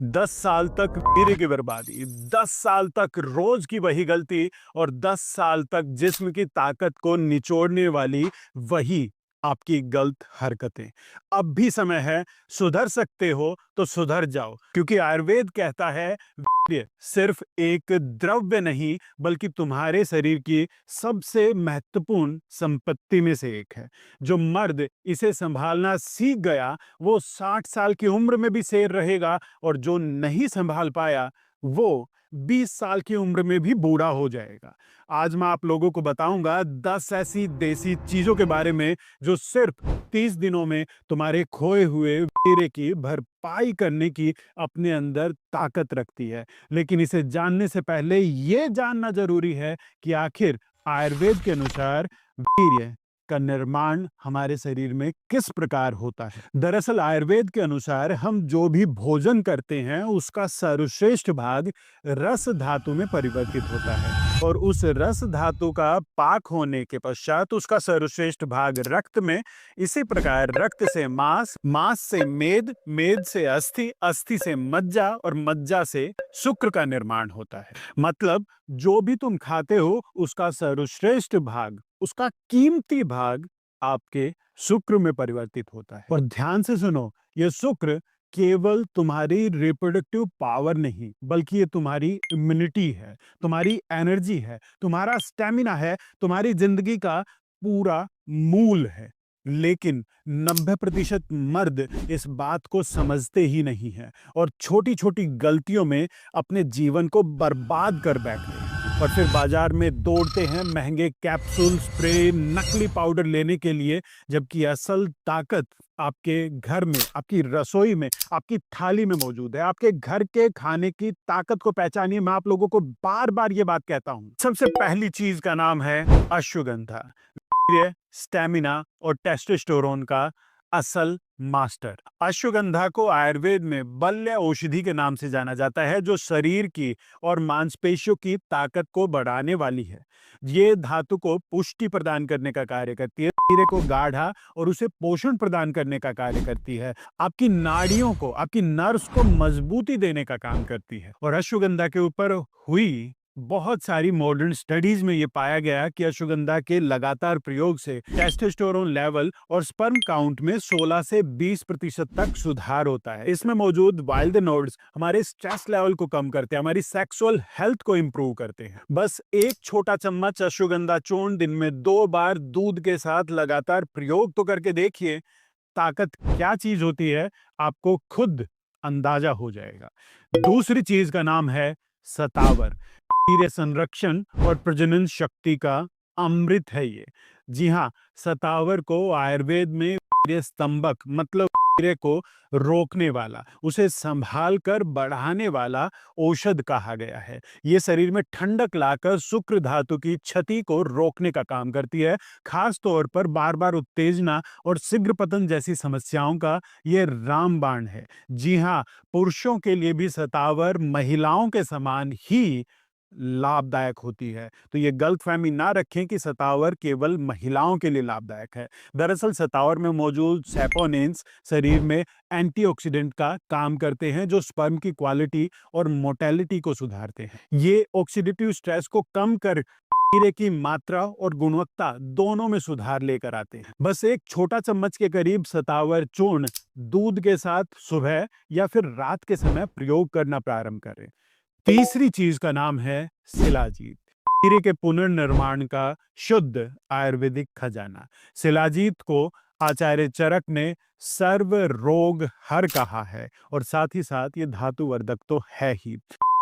10 साल तक वीर्य की बर्बादी, 10 साल तक रोज की वही गलती और 10 साल तक जिस्म की ताकत को निचोड़ने वाली वही आपकी गलत हरकतें। अब भी समय है, सुधर सकते हो तो सुधर जाओ, क्योंकि आयुर्वेद कहता है वीर्य सिर्फ एक द्रव्य नहीं बल्कि तुम्हारे शरीर की सबसे महत्वपूर्ण संपत्ति में से एक है। जो मर्द इसे संभालना सीख गया वो 60 साल की उम्र में भी शेर रहेगा, और जो नहीं संभाल पाया वो 20 साल की उम्र में भी बूढ़ा हो जाएगा। आज मैं आप लोगों को बताऊंगा 10 ऐसी देसी चीजों के बारे में जो सिर्फ 30 दिनों में तुम्हारे खोए हुए वीर्य की भरपाई करने की अपने अंदर ताकत रखती है। लेकिन इसे जानने से पहले ये जानना जरूरी है कि आखिर आयुर्वेद के अनुसार वीर्य का निर्माण हमारे शरीर में किस प्रकार होता है। दरअसल आयुर्वेद के अनुसार हम जो भी भोजन करते हैं उसका सर्वश्रेष्ठ भाग रस धातु में परिवर्तित होता है, और उस रस धातु का पाक होने के पश्चात उसका सर्वश्रेष्ठ भाग रक्त में। इसी प्रकार रक्त से मांस, मांस से मेद, मेद से अस्थि, अस्थि से मज्जा और मज्जा से शुक्र का निर्माण होता है। मतलब जो भी तुम खाते हो उसका सर्वश्रेष्ठ भाग, उसका कीमती भाग आपके शुक्र में परिवर्तित होता है। और ध्यान से सुनो, ये शुक्र केवल तुम्हारी रिप्रोडक्टिव पावर नहीं बल्कि ये तुम्हारी इम्यूनिटी है, तुम्हारी एनर्जी है, तुम्हारा स्टेमिना है, तुम्हारी जिंदगी का पूरा मूल है। लेकिन 90% मर्द इस बात को समझते ही नहीं है और छोटी छोटी गलतियों में अपने जीवन को बर्बाद कर बैठते हैं, और फिर बाजार में दौड़ते हैं महंगे कैप्सूल, स्प्रे, नकली पाउडर लेने के लिए, जबकि असल ताकत आपके घर में, आपकी रसोई में, आपकी थाली में मौजूद है। आपके घर के खाने की ताकत को पहचानिए। मैं आप लोगों को बार बार ये बात कहता हूं। सबसे पहली चीज का नाम है अश्वगंधा, स्टेमिना और टेस्टोस्टेरोन का असल मास्टर। अश्वगंधा को आयुर्वेद में बल्य औषधि के नाम से जाना जाता है, जो शरीर की और मांसपेशियों की ताकत को बढ़ाने वाली है। ये धातु को पुष्टि प्रदान करने का कार्य करती है, शरीर को गाढ़ा और उसे पोषण प्रदान करने का कार्य करती है, आपकी नाड़ियों को, आपकी नर्व्स को मजबूती देने का काम करती है। और अश्वगंधा के ऊपर हुई बहुत सारी मॉडर्न स्टडीज में यह पाया गया कि अश्वगंधा के लगातार प्रयोग से टेस्टोस्टेरोन लेवल और स्पर्म काउंट में 16 से 20% तक सुधार होता है। इसमें मौजूद वाइल्डनोड्स हमारे स्ट्रेस लेवल को कम करते हैं, हमारी सेक्सुअल हेल्थ को इंप्रूव करते हैं। बस एक छोटा चम्मच अश्वगंधा चूर्ण दिन में 2 बार दूध के साथ लगातार प्रयोग तो करके देखिए, ताकत क्या चीज होती है आपको खुद अंदाजा हो जाएगा। दूसरी चीज का नाम है सतावर। वीर्य संरक्षण और प्रजनन शक्ति का अमृत है ये। जी हाँ, सतावर को आयुर्वेद में वीर्य स्तंभक, मतलब वीर्य को रोकने वाला, उसे संभाल कर बढ़ाने वाला औषध कहा गया है। ये शरीर में ठंडक लाकर शुक्र धातु की क्षति को रोकने का काम करती है। खास तौर पर बार बार उत्तेजना और शीघ्र पतन जैसी समस्याओं का ये रामबाण है। जी हाँ, पुरुषों के लिए भी सतावर महिलाओं के समान ही लाभदायक होती है। तो ये गलतफहमी ना रखें कि सतावर केवल महिलाओं के लिए लाभदायक है। दरअसल सतावर में मौजूद सैपोनिन्स शरीर में एंटीऑक्सीडेंट का काम करते हैं, जो स्पर्म की क्वालिटी और मोटेलिटी को सुधारते हैं। ये ऑक्सीडेटिव स्ट्रेस को कम कर वीर्य की मात्रा और गुणवत्ता दोनों में सुधार लेकर आते हैं। बस एक छोटा चम्मच के करीब सतावर चूर्ण दूध के साथ सुबह या फिर रात के समय प्रयोग करना प्रारंभ करें। तीसरी चीज का नाम है शिलाजीत, हीरे के पुनर्निर्माण का शुद्ध आयुर्वेदिक खजाना। शिलाजीत को आचार्य चरक ने सर्व रोग हर कहा है, और साथ ही साथ ये धातुवर्धक तो है ही।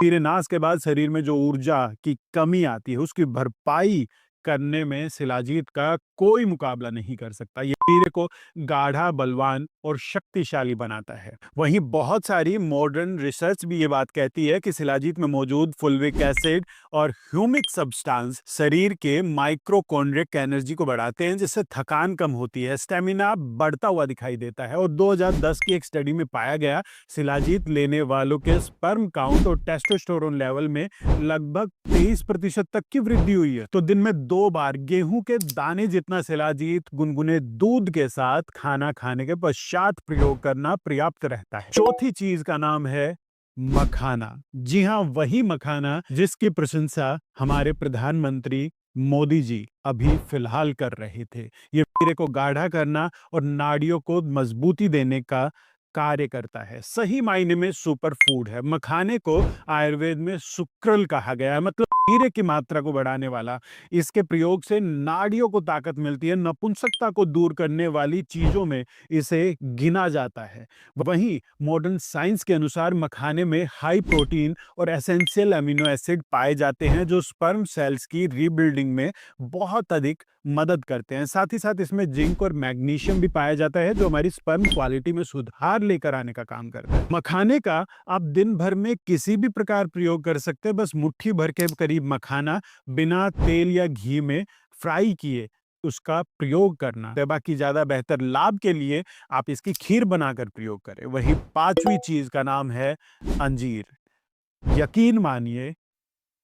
वीर्यनाश के बाद शरीर में जो ऊर्जा की कमी आती है उसकी भरपाई करने में शिलाजीत का कोई मुकाबला नहीं कर सकता। ये वीर्य को गाढ़ा, बलवान और शक्तिशाली बनाता है। वहीं बहुत सारी मॉडर्न रिसर्च भी ये बात कहती है कि शिलाजीत में मौजूद फुल्विक एसिड और ह्यूमिक सब्सटेंस शरीर के माइक्रोकॉन्ड्रिक एनर्जी को बढ़ाते हैं, जिससे थकान कम होती है, स्टेमिना बढ़ता हुआ दिखाई देता है। और 2010 की एक स्टडी में पाया गया शिलाजीत लेने वालों के स्पर्म काउंट और टेस्टोस्टेरोन लेवल में लगभग 23% तक की वृद्धि हुई है। तो दिन में 2 बार गेहूं के दाने जितना शिलाजीत गुनगुने दूध के साथ खाना खाने के पश्चात प्रयोग करना पर्याप्त रहता है। चौथी चीज का नाम है मखाना। जी हाँ, वही मखाना जिसकी प्रशंसा हमारे प्रधानमंत्री मोदी जी अभी फिलहाल कर रहे थे। ये वीर्य को गाढ़ा करना और नाड़ियों को मजबूती देने का कार्य करता है। सही मायने में सुपर फूड है। मखाने को आयुर्वेद में सुक्रल कहा गया है, मतलब वीर्य की मात्रा को बढ़ाने वाला। इसके प्रयोग से नाड़ियों को ताकत मिलती है। नपुंसकता को दूर करने वाली चीजों में इसे गिना जाता है। वहीं मॉडर्न साइंस के अनुसार मखाने में हाई प्रोटीन और एसेंशियल अमीनो एसिड पाए जाते हैं, जो स्पर्म सेल्स की रीबिल्डिंग में बहुत अधिक मदद करते हैं। साथ ही साथ इसमें जिंक और मैग्नीशियम भी पाया जाता है, जो हमारी स्पर्म क्वालिटी में सुधार लेकर आने का काम करता है। मखाने का आप दिन भर में किसी भी प्रकार प्रयोग कर सकते हैं। बस मुट्ठी भर के करीब मखाना बिना तेल या घी में फ्राई किए उसका प्रयोग करना है। बाकी ज्यादा बेहतर लाभ के लिए आप इसकी खीर बनाकर प्रयोग करें। वही पांचवी चीज का नाम है अंजीर। यकीन मानिए,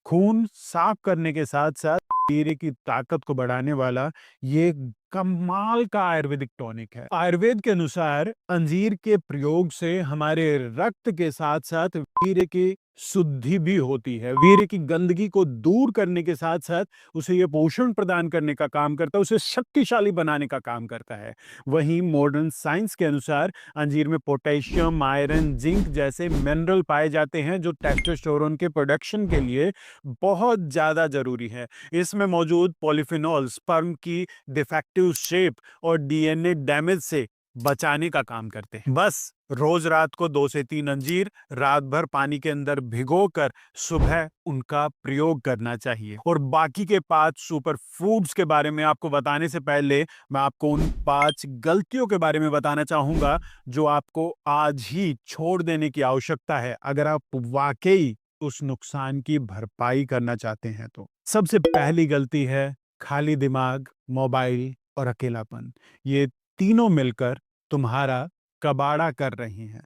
खून साफ करने के साथ साथ वीर्य की ताकत को बढ़ाने वाला ये कमाल का आयुर्वेदिक टॉनिक है। आयुर्वेद के अनुसार अंजीर के प्रयोग से हमारे रक्त के साथ साथ वीर्य की शुद्धि भी होती है। वीर्य की गंदगी को दूर करने के साथ साथ उसे ये पोषण प्रदान करने का काम करता है, उसे शक्तिशाली बनाने का काम करता है। वहीं मॉडर्न साइंस के अनुसार अंजीर में पोटेशियम, आयरन, जिंक जैसे मिनरल पाए जाते हैं, जो टेस्टोस्टेरोन के प्रोडक्शन के लिए बहुत ज्यादा जरूरी है। इसमें मौजूद पॉलीफिनॉल स्पर्म की डिफेक्टिव शेप और डीएनए डैमेज से बचाने का काम करते हैं। बस रोज रात को 2 से 3 अंजीर रात भर पानी के अंदर भिगोकर सुबह उनका प्रयोग करना चाहिए। और बाकी के 5 सुपर फूड्स के बारे में आपको बताने से पहले मैं आपको उन 5 गलतियों के बारे में बताना चाहूंगा, जो आपको आज ही छोड़ देने की आवश्यकता है अगर आप वाकई उस नुकसान की भरपाई करना चाहते हैं। तो सबसे पहली गलती है खाली दिमाग, मोबाइल और अकेलापन। ये तीनों मिलकर तुम्हारा कबाड़ा कर रही हैं।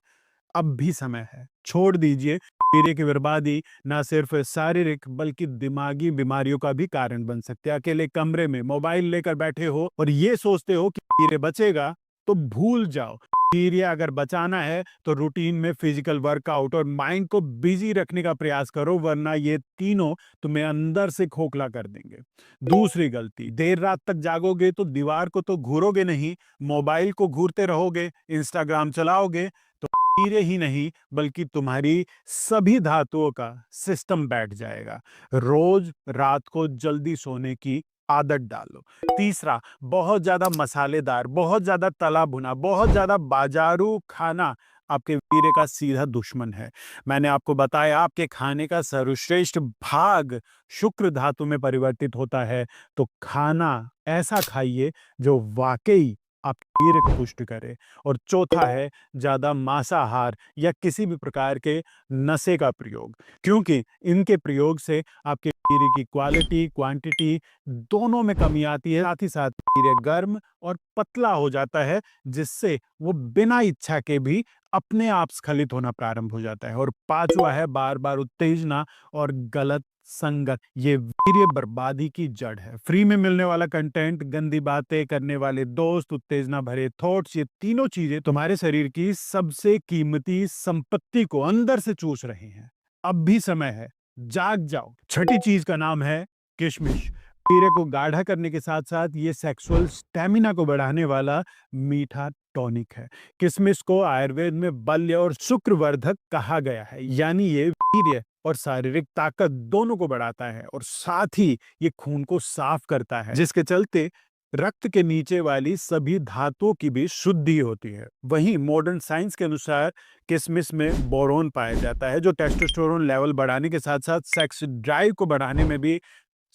अब भी समय है, छोड़ दीजिए। वीर्य की बर्बादी ना सिर्फ शारीरिक बल्कि दिमागी बीमारियों का भी कारण बन सकते हैं। अकेले कमरे में मोबाइल लेकर बैठे हो और ये सोचते हो कि वीर्य बचेगा, तो भूल जाओ। वीर्य अगर बचाना है तो रूटीन में फिजिकल वर्कआउट और माइंड को बिजी रखने का प्रयास करो, वरना ये तीनों तुम्हें अंदर से खोखला कर देंगे। दूसरी गलती, देर रात तक जागोगे तो दीवार को तो घूरोगे नहीं, मोबाइल को घूरते रहोगे, इंस्टाग्राम चलाओगे, तो हीरे ही नहीं बल्कि तुम्हारी सभी धातुओं का सिस्टम बैठ जाएगा। रोज रात को जल्दी सोने की आदत डालो। तीसरा, बहुत ज्यादा मसालेदार, बहुत ज्यादा तला भुना, बहुत ज्यादा बाजारू खाना आपके वीर्य का सीधा दुश्मन है। मैंने आपको बताया, आपके खाने का सर्वश्रेष्ठ भाग शुक्र धातु में परिवर्तित होता है। तो खाना ऐसा खाइए जो वाकई आप वीर्य को पुष्ट करे। और चौथा है ज्यादा मांसाहार या किसी भी प्रकार के नशे का प्रयोग, क्योंकि इनके प्रयोग से आपके वीर्य की क्वालिटी, क्वांटिटी दोनों में कमी आती है। साथ ही साथ वीर्य गर्म और पतला हो जाता है, जिससे वो बिना इच्छा के भी अपने आप स्खलित होना प्रारंभ हो जाता है। और पांचवा है बार बार उत्तेजना और गलत संगत। ये वीर्य बर्बादी की जड़ है। फ्री में मिलने वाला कंटेंट, गंदी बातें करने वाले दोस्त, उत्तेजना भरे थॉट्स, ये तीनों चीजें तुम्हारे शरीर की सबसे कीमती संपत्ति को अंदर से चूस रही हैं। अब भी समय है, जाग जाओ। छठी चीज का नाम है किशमिश। वीर्य को गाढ़ा करने के साथ साथ ये सेक्सुअल स्टेमिना को बढ़ाने वाला मीठा टॉनिक है। किशमिश को आयुर्वेद में बल्य और शुक्रवर्धक कहा गया है, यानी ये वीर्य और शारीरिक ताकत दोनों को बढ़ाता है, और साथ ही ये खून को साफ करता है, जिसके चलते रक्त के नीचे वाली सभी धातुओं की भी शुद्धि होती है। वहीं मॉडर्न साइंस के अनुसार किशमिश में बोरोन पाया जाता है, जो टेस्टोस्टेरोन लेवल बढ़ाने के साथ साथ सेक्स ड्राइव को बढ़ाने में भी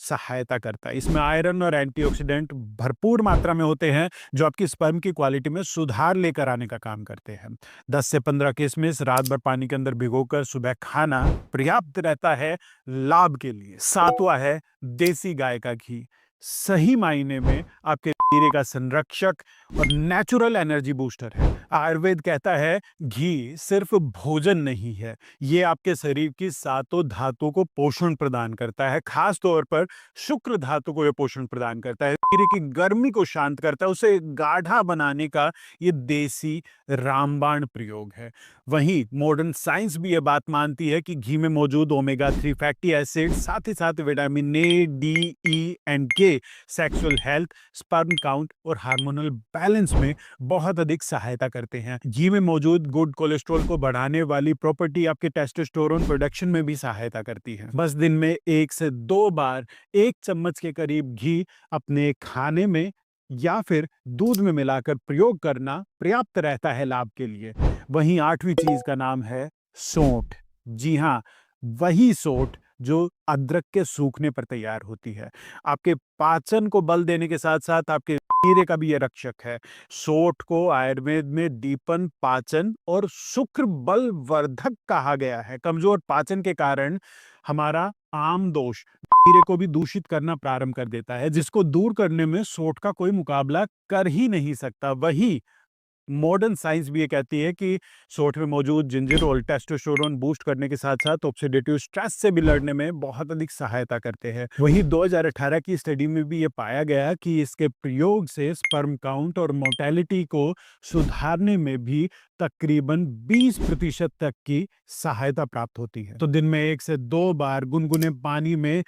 सहायता करता है। इसमें आयरन और एंटीऑक्सीडेंट भरपूर मात्रा में होते हैं, जो आपकी स्पर्म की क्वालिटी में सुधार लेकर आने का काम करते हैं। 10 से 15 किशमिश रात भर पानी के अंदर भिगोकर सुबह खाना पर्याप्त रहता है लाभ के लिए। सातवां है देसी गाय का घी। सही मायने में आपके वीर्य का संरक्षक और नेचुरल एनर्जी बूस्टर है। आयुर्वेद कहता है घी सिर्फ भोजन नहीं है, ये आपके शरीर की सातों धातुओं को पोषण प्रदान करता है। खास तौर पर शुक्र धातु को ये पोषण प्रदान करता है, वीर्य की गर्मी को शांत करता है, उसे गाढ़ा बनाने का ये देसी रामबाण प्रयोग है। वहीं मॉडर्न साइंस भी ये बात मानती है कि घी में मौजूद ओमेगा 3 फैटी एसिड, साथ ही साथ vitamin A, D, E and के सेक्सुअल हेल्थ, स्पर्म काउंट और हार्मोनल बैलेंस में बहुत अधिक सहायता करते हैं। घी में मौजूद गुड कोलेस्ट्रॉल को बढ़ाने वाली प्रॉपर्टी आपके टेस्टोस्टेरोन प्रोडक्शन में भी सहायता करती है। बस दिन में 1 से 2 बार 1 चम्मच के करीब घी अपने खाने में या फिर दूध में मिलाकर प्रयोग करना पर्याप्त रहता है लाभ के लिए। वहीं 8वीं चीज का नाम है सौंठ। जी हाँ, वही सौंठ जो अदरक के सूखने पर तैयार होती है। आपके पाचन को बल देने के साथ साथ आपके वीर्य का भी ये रक्षक है। सौंठ को आयुर्वेद में दीपन, पाचन और शुक्र बल वर्धक कहा गया है। कमजोर पाचन के कारण हमारा आम दोष वीर्य को भी दूषित करना प्रारंभ कर देता है, जिसको दूर करने में सौंठ का कोई मुकाबला कर ही नहीं सकता। वही मॉडर्न साइंस भी ये कहती है कि सौंठ में मौजूद जिंजरोल टेस्टोस्टेरोन बूस्ट करने के साथ साथ ऑक्सीडेटिव स्ट्रेस से भी लड़ने में बहुत अधिक सहायता करते हैं। वहीं 2018 की स्टडी में भी ये पाया गया कि इसके प्रयोग से स्पर्म काउंट और मोर्टेलिटी को सुधारने में भी तकरीबन 20% तक की सहायता प्राप्त होती है। तो दिन में 1 से 2 बार गुनगुने पानी में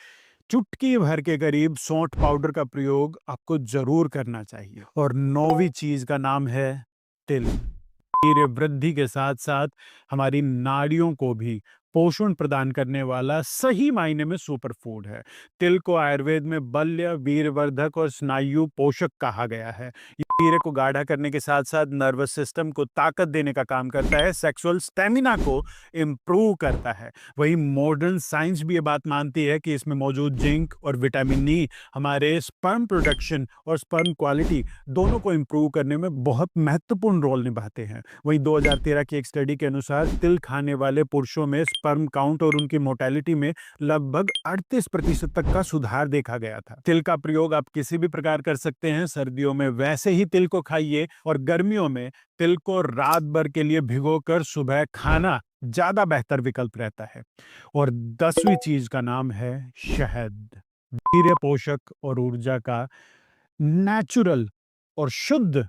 चुटकी भर के करीब सौंठ पाउडर का प्रयोग आपको जरूर करना चाहिए। और 9वीं चीज का नाम है तिल। वीर्य वृद्धि के साथ साथ हमारी नाड़ियों को भी पोषण प्रदान करने वाला सही मायने में सुपर फूड है। तिल को आयुर्वेद में बल्य, वीरवर्धक और स्नायु पोषक कहा गया है। ये वीर्य को गाढ़ा करने के साथ साथ नर्वस सिस्टम को ताकत देने का काम करता है, सेक्सुअल स्टेमिना को इम्प्रूव करता है। वहीं मॉडर्न साइंस भी ये बात मानती है कि इसमें मौजूद जिंक और विटामिन ई हमारे स्पर्म प्रोडक्शन और स्पर्म क्वालिटी दोनों को इम्प्रूव करने में बहुत महत्वपूर्ण रोल निभाते हैं। वहीं 2013 की एक स्टडी के अनुसार तिल खाने वाले पुरुषों में स्पर्म काउंट और उनकी मोर्टेलिटी में लगभग 38% तक का सुधार देखा गया था। तिल का प्रयोग आप किसी भी प्रकार कर सकते हैं। सर्दियों में वैसे ही तिल को खाइए और गर्मियों में तिल को रात भर के लिए भिगोकर सुबह खाना ज्यादा बेहतर विकल्प रहता है। और 10वीं चीज का नाम है शहद। वीर्य पोषक और ऊर्जा का नेचुरल और शुद्ध,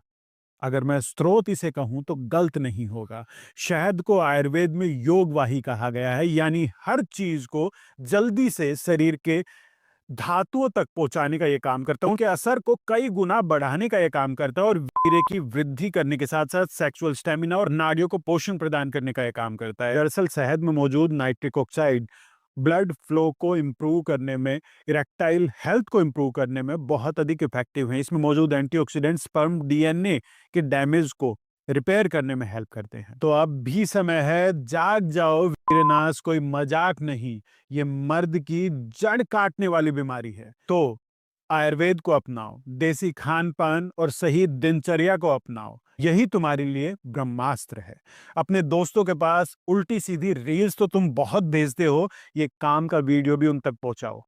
अगर मैं स्रोत इसे कहूं तो गलत नहीं होगा। शहद को आयुर्वेद में योगवाही कहा गया है, यानी हर चीज को जल्दी से शरीर के धातुओं तक पहुंचाने का यह काम करता है, उनके असर को कई गुना बढ़ाने का यह काम करता है और वीर्य की वृद्धि करने के साथ साथ सेक्सुअल स्टेमिना और नाड़ियों को पोषण प्रदान करने का यह काम करता है। दरअसल शहद में मौजूद नाइट्रिक ऑक्साइड ब्लड फ्लो को इम्प्रूव करने में, इरेक्टाइल हेल्थ को इम्प्रूव करने में बहुत अधिक इफेक्टिव है। इसमें मौजूद एंटीऑक्सीडेंट स्पर्म डीएनए के डैमेज को रिपेयर करने में हेल्प करते हैं। तो अब भी समय है, जाग जाओ वीरनाश कोई मजाक नहीं, ये मर्द की जड़ काटने वाली बीमारी है। तो आयुर्वेद को अपनाओ, देसी खान पान और सही दिनचर्या को अपनाओ, यही तुम्हारे लिए ब्रह्मास्त्र है। अपने दोस्तों के पास उल्टी सीधी रील्स तो तुम बहुत भेजते हो, ये काम का वीडियो भी उन तक पहुंचाओ।